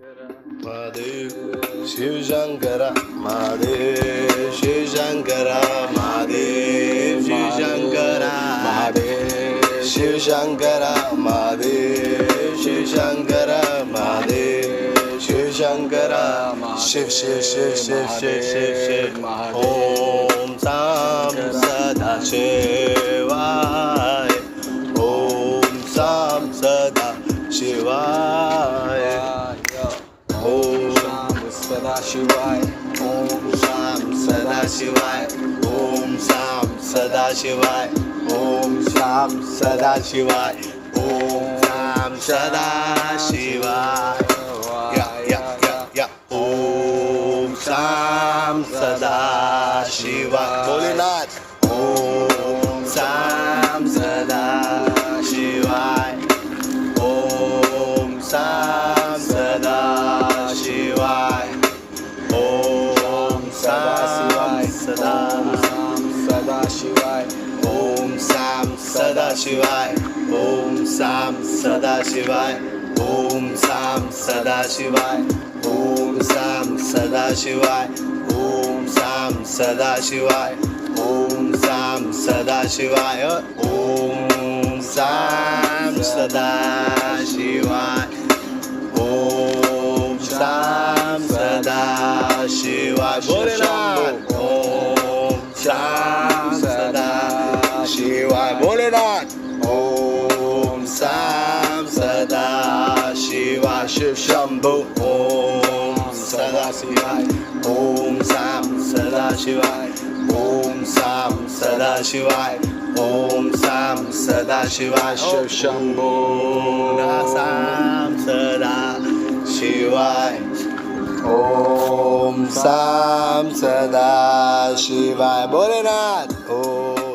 महादेव शिव शंकरा महादेव शिव शंकरा महादेव शिव शंकरा महादेव शिव शंकरा महादेव शिव शंकरा महादेव शिव शंकरा शिव शिव शिव शिव शिव शिव शिव ओम साम सदा शिवाय ओम साम सदा शिवाय ओम सदा शिवाय ओम शाम सदा शिवाय ओम शाम सदा शिवाय ओम शाम सदा शिवाय ओम शाम सदा शिवाय या ओम शाम सदा शिवाय भोलेनाथ ओम शाम सदा शिवाय ओम शाम सदा शिवाय ओम शाम सदा शिवाय ओम शाम सदा शिवाय ओम शाम सदा शिवाय ओम शाम सदा शिवाय ओम शाम सदा शिवाय ओम शाम सदा शिवाय ओम शाम सदा शिवाय ओम शाम सदा शिवाय ओम शाम सदा शिवाय भोलेनाथ ओम शाम सदा शिवाय भोलेनाथ ओम शाम सदा शिवाय शिव शंभो ओम सदा शिवाय ओम शाम सदा शिवाय ओम शाम सदा शिवाय ओम शाम सदा शिवाय शिव शंभो शाम सदा शिवाय ओम शाम सदा शिवाय भोलेनाथ ओम